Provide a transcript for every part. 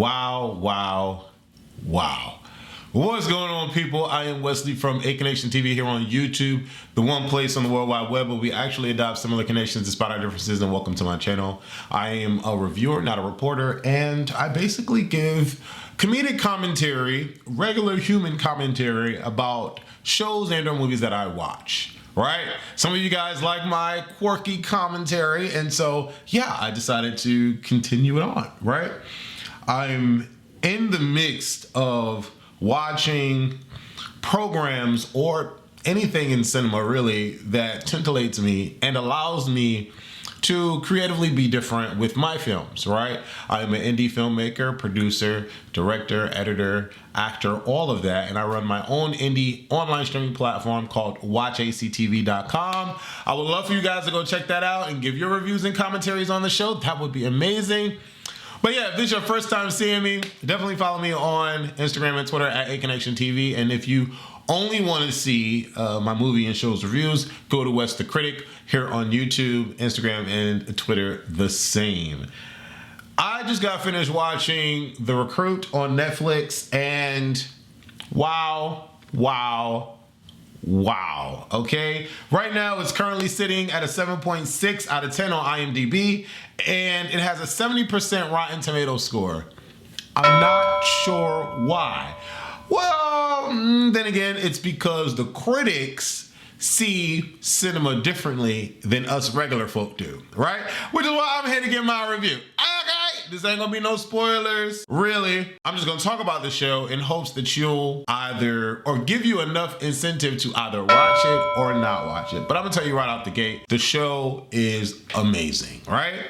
Wow, wow, wow. What's going on, people? I am Wesley from A Connection TV here on YouTube, the one place on the World Wide Web where we actually adopt similar connections despite our differences, and welcome to my channel. I am a reviewer, not a reporter, and I basically give comedic commentary, regular human commentary about shows and or movies that I watch, right? Some of you guys like my quirky commentary, and so, yeah, I decided to continue it on, right? I'm in the midst of watching programs or anything in cinema really that titillates me and allows me to creatively be different with my films, right? I'm an indie filmmaker, producer, director, editor, actor, all of that, and I run my own indie online streaming platform called watchactv.com. I would love for you guys to go check that out and give your reviews and commentaries on the show. That would be amazing. But yeah, if this is your first time seeing me, definitely follow me on Instagram and Twitter at AConnectionTV. And if you only want to see my movie and shows reviews, go to Wes the Critic here on YouTube, Instagram, and Twitter the same. I just got finished watching The Recruit on Netflix, and wow, okay? Right now, it's currently sitting at a 7.6 out of 10 on IMDb, and it has a 70% Rotten Tomatoes score. I'm not sure why. Well, then again, it's because the critics see cinema differently than us regular folk do, right? Which is why I'm here to give my review. Okay, this ain't gonna be no spoilers. Really, I'm just gonna talk about the show in hopes that you'll either, or give you enough incentive to either watch it or not watch it. But I'm gonna tell you right out the gate, the show is amazing, right?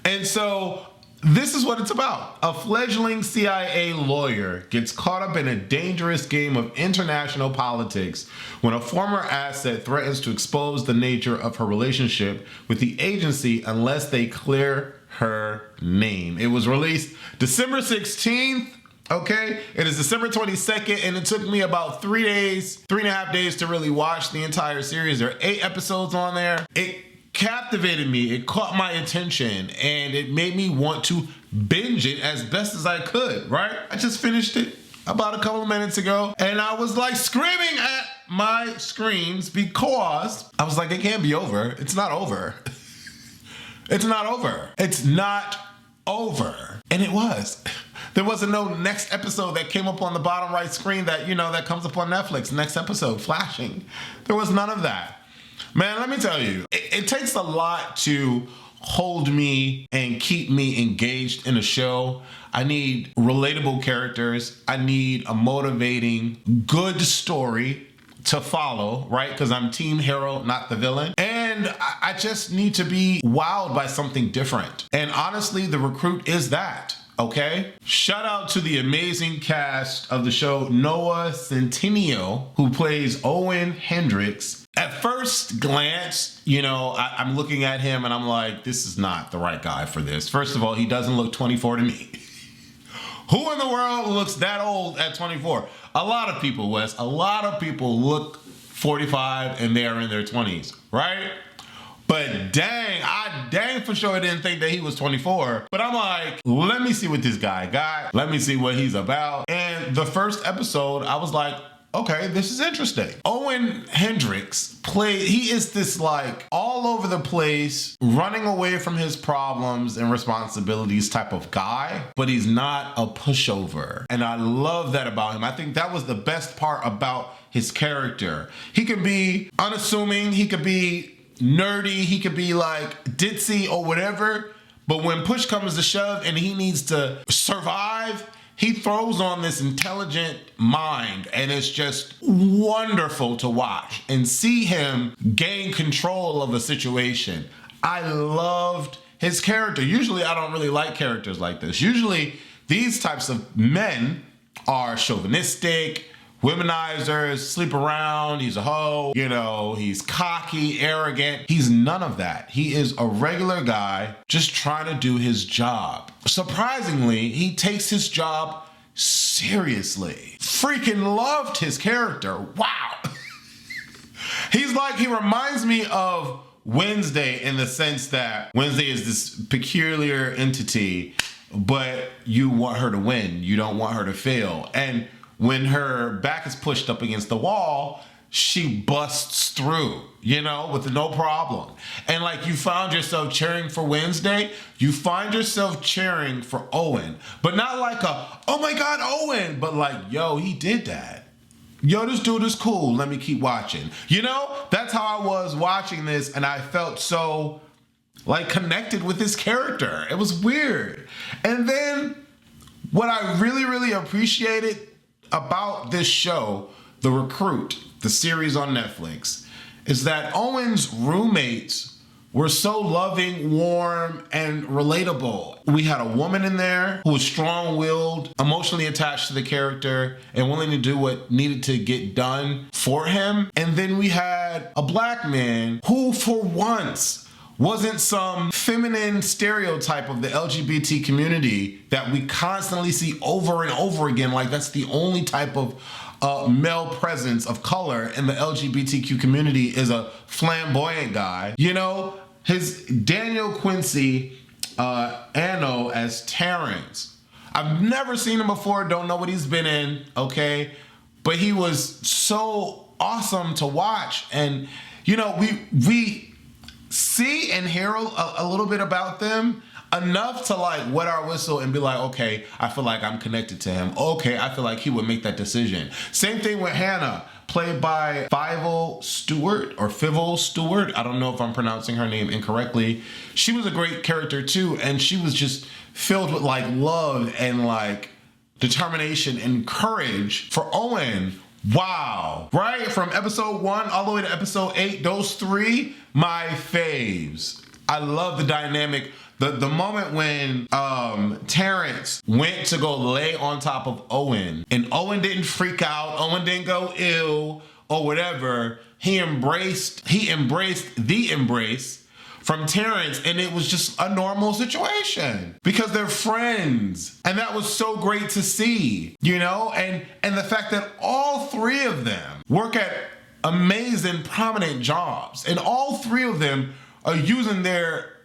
And so, this is what it's about. A fledgling CIA lawyer gets caught up in a dangerous game of international politics when a former asset threatens to expose the nature of her relationship with the agency unless they clear her name. It was released December 16th. Okay, it is December 22nd, and it took me about 3.5 days to really watch the entire series. There are 8 episodes on there. It captivated me, it caught my attention, and it made me want to binge it as best as I could, right? I just finished it about a couple of minutes ago, and I was like screaming at my screens because I was like, it can't be over. It's not over. It's not over. It's not over. And it was. There wasn't no next episode that came up on the bottom right screen that, you know, that comes up on Netflix, next episode, flashing. There was none of that. Man, let me tell you, it takes a lot to hold me and keep me engaged in a show. I need relatable characters. I need a motivating, good story to follow, right? Because I'm team hero, not the villain. And I just need to be wowed by something different. And honestly, The Recruit is that. Okay? Shout out to the amazing cast of the show. Noah Centineo, who plays Owen Hendricks. At first glance, you know, I'm looking at him and I'm like, this is not the right guy for this. First of all, he doesn't look 24 to me. Who in the world looks that old at 24? A lot of people, Wes. A lot of people look 45 and they are in their 20s, right? But dang, I dang for sure didn't think that he was 24. But I'm like, let me see what this guy got. Let me see what he's about. And the first episode, I was like, okay, this is interesting. Owen Hendricks he is this like all over the place, running away from his problems and responsibilities type of guy, but he's not a pushover. And I love that about him. I think that was the best part about his character. He could be unassuming, he could be nerdy, he could be like ditzy or whatever, but when push comes to shove and he needs to survive, he throws on this intelligent mind, and it's just wonderful to watch and see him gain control of a situation. I loved his character. Usually I don't really like characters like this. Usually these types of men are chauvinistic, womenizers, sleep around, he's a hoe, you know, he's cocky, arrogant. He's none of that. He is a regular guy just trying to do his job. Surprisingly, he takes his job seriously. Freaking loved his character. Wow. He reminds me of Wednesday in the sense that Wednesday is this peculiar entity but you want her to win. You don't want her to fail. And when her back is pushed up against the wall, she busts through, with no problem. And like you found yourself cheering for Wednesday, you find yourself cheering for Owen. But not like oh my God, Owen, but like, yo, he did that. Yo, this dude is cool. Let me keep watching. That's how I was watching this, and I felt so like connected with this character. It was weird. And then what I really, really appreciated about this show, The Recruit, the series on Netflix, is that Owen's roommates were so loving, warm, and relatable. We had a woman in there who was strong-willed, emotionally attached to the character, and willing to do what needed to get done for him. And then we had a black man who, for once, wasn't some feminine stereotype of the LGBT community that we constantly see over and over again. Like that's the only type of male presence of color in the LGBTQ community is a flamboyant guy. His Daniel Quincy Anno as Terrence. I've never seen him before, don't know what he's been in, okay? But he was so awesome to watch. And, we see and hear a little bit about them, enough to like wet our whistle and be like, okay, I feel like I'm connected to him. Okay, I feel like he would make that decision. Same thing with Hannah, played by Fievel Stewart. I don't know if I'm pronouncing her name incorrectly. She was a great character too, and she was just filled with like love and like determination and courage for Owen. Wow. Right? From episode 1 all the way to episode 8, those 3, my faves. I love the dynamic. The moment when Terrence went to go lay on top of Owen, and Owen didn't freak out, Owen didn't go ill or whatever. He embraced the embrace from Terrence, and it was just a normal situation because they're friends. And that was so great to see, and the fact that all 3 of them work at amazing, prominent jobs, and all 3 of them are using their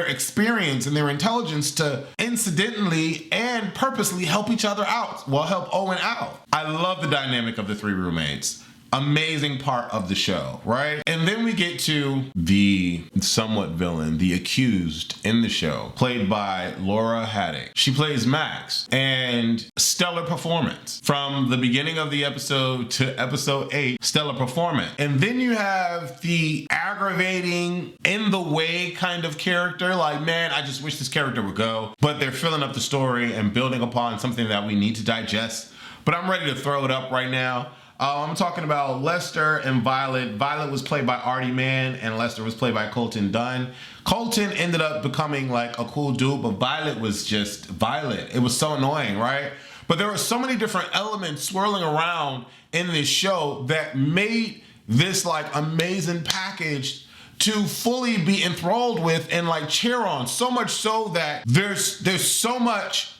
experience and their intelligence to incidentally and purposely help each other out. Well, help Owen out. I love the dynamic of the 3 roommates. Amazing part of the show, right? And then we get to the somewhat villain, the accused in the show, played by Laura Haddock. She plays Max, and stellar performance. From the beginning of the episode to episode 8, stellar performance. And then you have the aggravating, in the way kind of character, like, man, I just wish this character would go. But they're filling up the story and building upon something that we need to digest. But I'm ready to throw it up right now. I'm talking about Lester and Violet. Violet was played by Artie Mann, and Lester was played by Colton Dunn. Colton ended up becoming like a cool dude, but Violet was just Violet. It was so annoying, right? But there were so many different elements swirling around in this show that made this like amazing package to fully be enthralled with and like cheer on. So much so that there's so much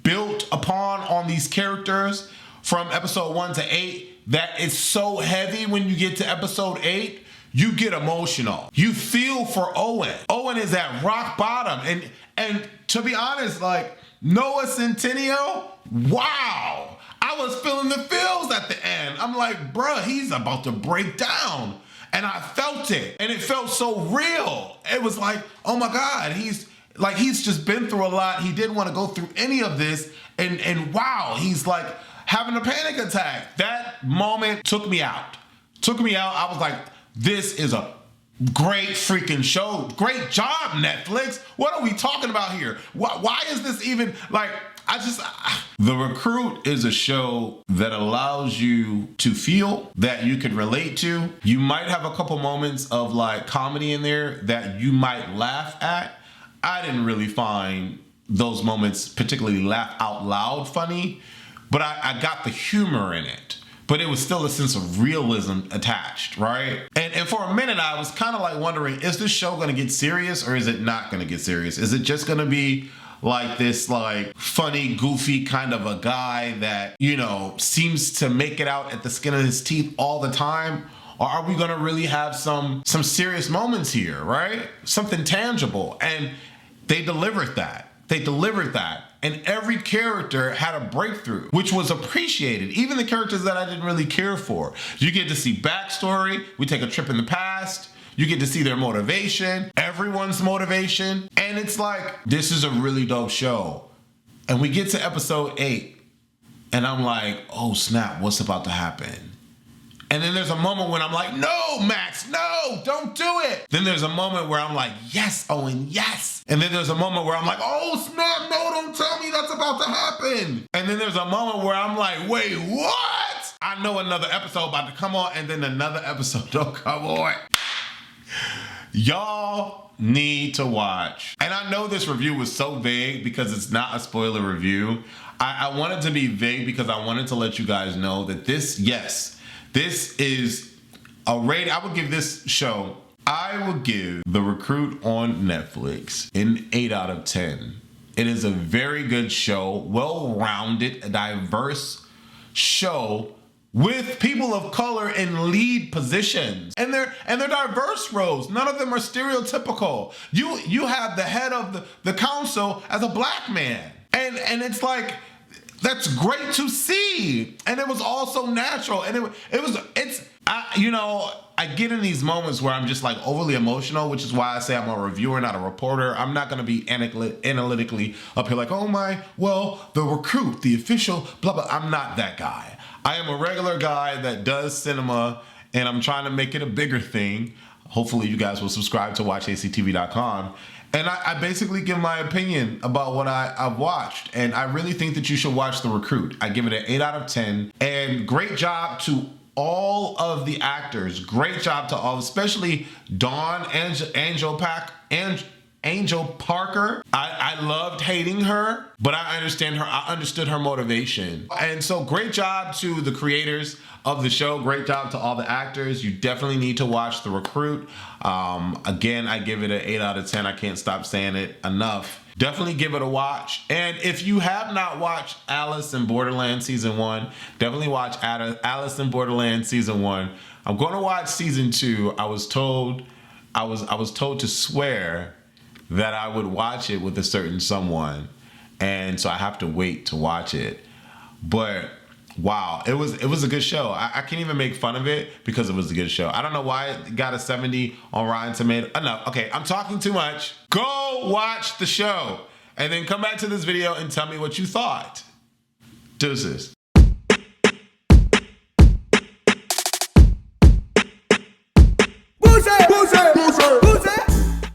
built upon on these characters from episode 1 to 8 that it's so heavy. When you get to episode 8, you get emotional. You feel for Owen. Owen is at rock bottom. And to be honest, like Noah Centineo, wow. I was feeling the feels at the end. I'm like, bruh, he's about to break down. And I felt it. And it felt so real. It was like, oh my God, he's just been through a lot. He didn't want to go through any of this. And wow, he's like having a panic attack. That moment took me out. I was like, this is a great freaking show. Great job, Netflix. What are we talking about here? Why is this even like, The Recruit is a show that allows you to feel, that you can relate to. You might have a couple moments of like comedy in there that you might laugh at. I didn't really find those moments particularly laugh out loud funny, but I got the humor in it. But it was still a sense of realism attached, right? And for a minute, I was kind of like wondering, is this show gonna get serious or is it not gonna get serious? Is it just gonna be like this like funny, goofy kind of a guy that, you know, seems to make it out at the skin of his teeth all the time? Or are we gonna really have some serious moments here, right? Something tangible. And they delivered that. They delivered that. And every character had a breakthrough, which was appreciated. Even the characters that I didn't really care for. You get to see backstory. We take a trip in the past. You get to see their motivation, everyone's motivation. And it's like, this is a really dope show. And we get to episode 8. And I'm like, oh snap, what's about to happen? And then there's a moment when I'm like, no, Max, no, don't do it. Then there's a moment where I'm like, yes, Owen, yes. And then there's a moment where I'm like, oh snap, no, don't tell me that's about to happen. And then there's a moment where I'm like, wait, what? I know another episode about to come on, and then another episode don't come on. Y'all need to watch. And I know this review was so vague because it's not a spoiler review. I wanted to be vague because I wanted to let you guys know that this is a rating. I would give this show, I would give The Recruit on Netflix an 8 out of 10. It is a very good show, well-rounded, diverse show with people of color in lead positions. And they're diverse roles. None of them are stereotypical. You have the head of the council as a black man. And it's like, that's great to see. And it was also natural. And I get in these moments where I'm just like overly emotional, which is why I say I'm a reviewer, not a reporter. I'm not gonna be analytically up here like, oh my, well, The Recruit, the official, blah, blah. I'm not that guy. I am a regular guy that does cinema, and I'm trying to make it a bigger thing. Hopefully you guys will subscribe to watchactv.com. And I basically give my opinion about what I've watched. And I really think that you should watch The Recruit. I give it an 8 out of 10. And great job to all of the actors. Great job to all, especially Dawn Angel Parker. I loved hating her, but I understood her motivation. And so great job to the creators of the show. Great job to all the actors. You definitely need to watch The Recruit. Again, I give it an 8 out of 10. I can't stop saying it enough. Definitely give it a watch. And if you have not watched Alice in Borderland Season 1, definitely watch Alice in Borderland Season 1. I'm going to watch Season 2. I was told to swear that I would watch it with a certain someone, and so I have to wait to watch it. But wow, it was a good show. I can't even make fun of it because it was a good show. I don't know why it got a 70 on Rotten Tomatoes. Enough. Okay, I'm talking too much. Go watch the show and then come back to this video and tell me what you thought. Deuces.